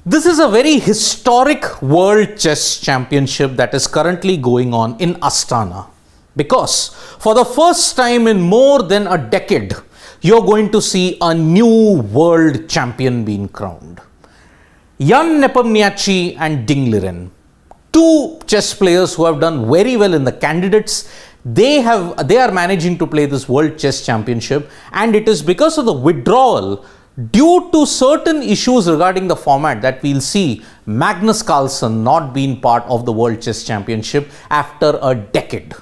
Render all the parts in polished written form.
This is a very historic World Chess Championship that is currently going on in Astana, because for the first time in more than a decade, you're going to see a new world champion being crowned. Jan Nepomniachtchi and Ding Liren, two chess players who have done very well in the candidates, they are managing to play this World Chess Championship, and it is because of the withdrawal due to certain issues regarding the format that we'll see Magnus Carlsen not being part of the World Chess Championship after a decade.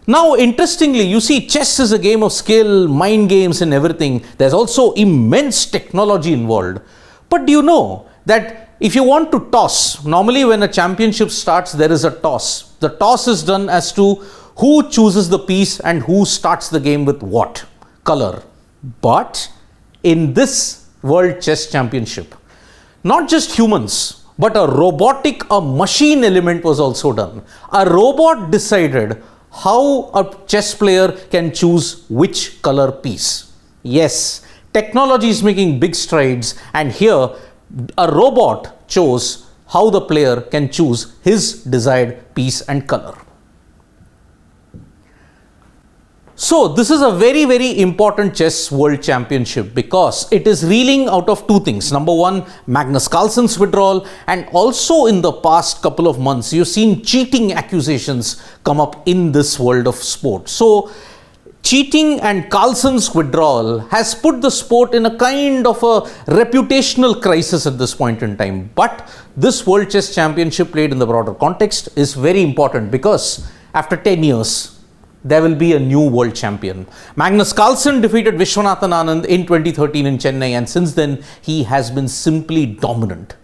Now, interestingly, you see, chess is a game of skill, mind games and everything. There's also immense technology involved. But do you know that if you want to toss, normally when a championship starts, there is a toss. The toss is done as to who chooses the piece and who starts the game with what color. But in this World Chess Championship, not just humans, but a machine element was also done. A robot decided how a chess player can choose which color piece. Yes, technology is making big strides, and here a robot chose how the player can choose his desired piece and color. So this is a very, very important chess world championship because it is reeling out of two things. Number one, Magnus Carlsen's withdrawal, and also in the past couple of months, you've seen cheating accusations come up in this world of sport. So cheating and Carlsen's withdrawal has put the sport in a kind of a reputational crisis at this point in time. But this World Chess Championship played in the broader context is very important because after 10 years, there will be a new world champion. Magnus Carlsen defeated Viswanathan Anand in 2013 in Chennai, and since then he has been simply dominant.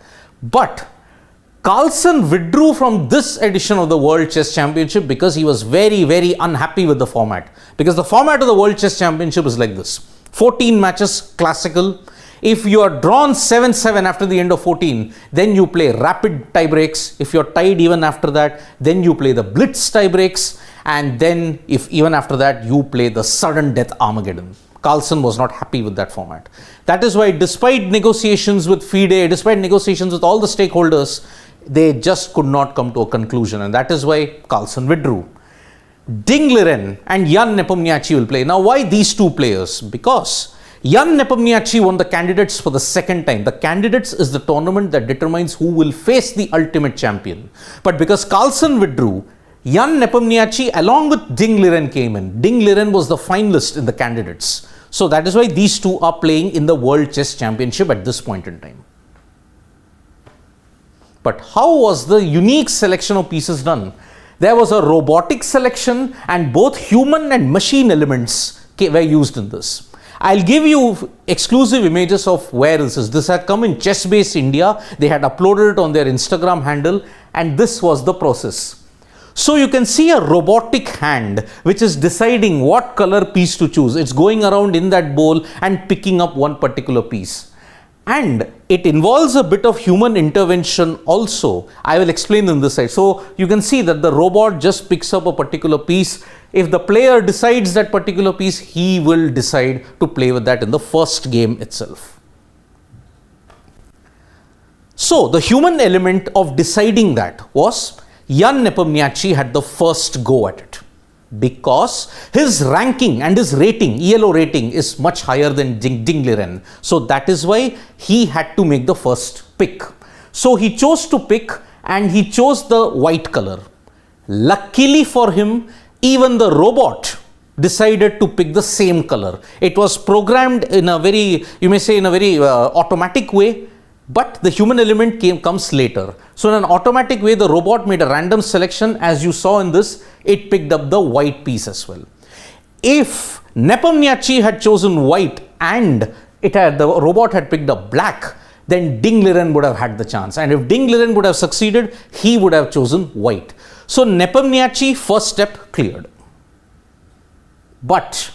But Carlsen withdrew from this edition of the World Chess Championship because he was very, very unhappy with the format. Because the format of the World Chess Championship is like this: 14 matches, classical. If you are drawn 7-7 after the end of 14, then you play rapid tie breaks. If you're tied even after that, then you play the blitz tie breaks. And then if even after that, you play the sudden death Armageddon. Carlsen was not happy with that format. That is why despite negotiations with FIDE, despite negotiations with all the stakeholders, they just could not come to a conclusion. And that is why Carlsen withdrew. Ding Liren and Jan Nepomniachtchi will play. Now, why these two players? Because Jan Nepomniachtchi won the candidates for the second time. The candidates is the tournament that determines who will face the ultimate champion. But because Carlsen withdrew, Jan Nepomniachtchi along with Ding Liren came in. Ding Liren was the finalist in the candidates. So that is why these two are playing in the World Chess Championship at this point in time. But how was the unique selection of pieces done? There was a robotic selection, and both human and machine elements were used in this. I'll give you exclusive images of where this is. This had come in ChessBase India. They had uploaded it on their Instagram handle, and this was the process. So you can see a robotic hand which is deciding what color piece to choose. It's going around in that bowl and picking up one particular piece. And it involves a bit of human intervention also. I will explain in this side. So you can see that the robot just picks up a particular piece. If the player decides that particular piece, he will decide to play with that in the first game itself. So the human element of deciding that was Jan Nepomniachtchi had the first go at it because his ranking and his rating, ELO rating, is much higher than Ding Liren. So that is why he had to make the first pick. So he chose to pick, and he chose the white color. Luckily for him, even the robot decided to pick the same color. It was programmed in a very, you may say, in a very automatic way. But the human element comes later. So in an automatic way, the robot made a random selection. As you saw in this, it picked up the white piece as well. If Nepomniachtchi had chosen white and the robot had picked up black, then Ding Liren would have had the chance. And if Ding Liren would have succeeded, he would have chosen white. So Nepomniachtchi, first step cleared. But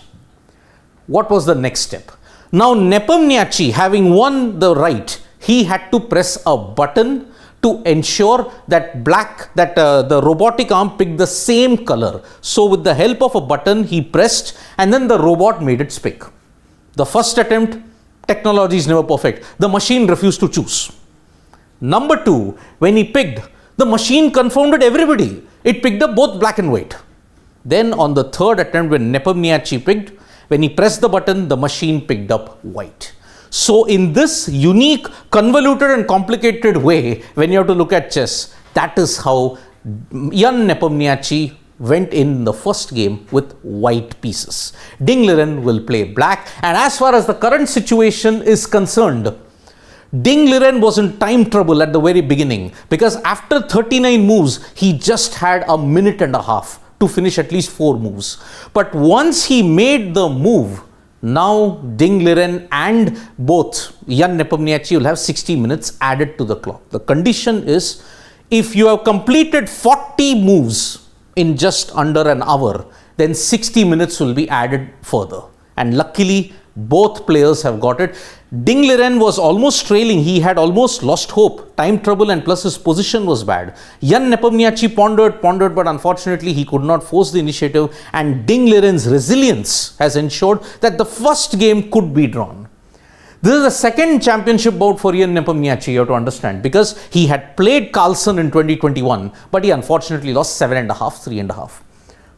what was the next step? Now Nepomniachtchi, having won the right, he had to press a button to ensure that the robotic arm picked the same color. So with the help of a button, he pressed, and then the robot made its pick. The first attempt, technology is never perfect. The machine refused to choose. Number 2, when he picked, the machine confounded everybody. It picked up both black and white. Then on the third attempt when Nepomniachtchi picked, when he pressed the button, the machine picked up white. So in this unique, convoluted and complicated way, when you have to look at chess, that is how Jan Nepomniachtchi went in the first game with white pieces. Ding Liren will play black, and as far as the current situation is concerned, Ding Liren was in time trouble at the very beginning because after 39 moves, he just had a minute and a half to finish at least 4 moves. But once he made the move, now Ding Liren and both Jan Nepomniachtchi will have 60 minutes added to the clock. The condition is if you have completed 40 moves in just under an hour, then 60 minutes will be added further. And luckily, both players have got it. Ding Liren was almost trailing. He had almost lost hope. Time trouble and plus his position was bad. Jan Nepomniachtchi pondered, but unfortunately he could not force the initiative, and Ding Liren's resilience has ensured that the first game could be drawn. This is the second championship bout for Jan Nepomniachtchi, you have to understand, because he had played Carlsen in 2021, but he unfortunately lost 7.5, 3.5.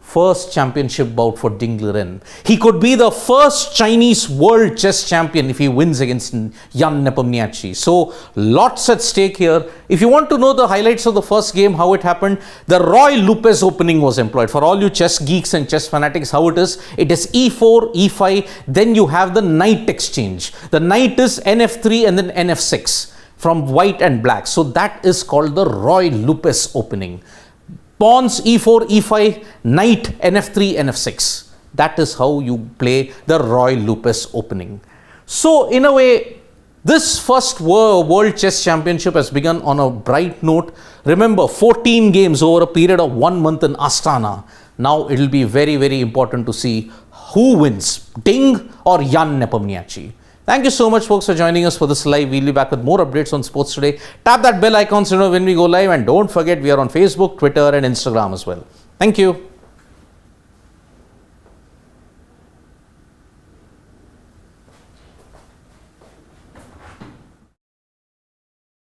First championship bout for Ding Liren. He could be the first Chinese world chess champion if he wins against Jan Nepomniachtchi. So lots at stake here. If you want to know the highlights of the first game, how it happened, the Roy Lopez opening was employed. For all you chess geeks and chess fanatics, how it is e4, e5, then you have the knight exchange. The knight is nf3 and then nf6 from white and black. So that is called the Roy Lopez opening. Pawns e4, e5, knight nf3, nf6. That is how you play the Roy Lopez opening. So in a way, this first World Chess Championship has begun on a bright note. Remember, 14 games over a period of 1 month in Astana. Now it will be very, very important to see who wins, Ding or Jan Nepomniachtchi. Thank you so much, folks, for joining us for this live. We'll be back with more updates on sports today. Tap that bell icon so you know when we go live, and don't forget we are on Facebook, Twitter and Instagram as well. Thank you.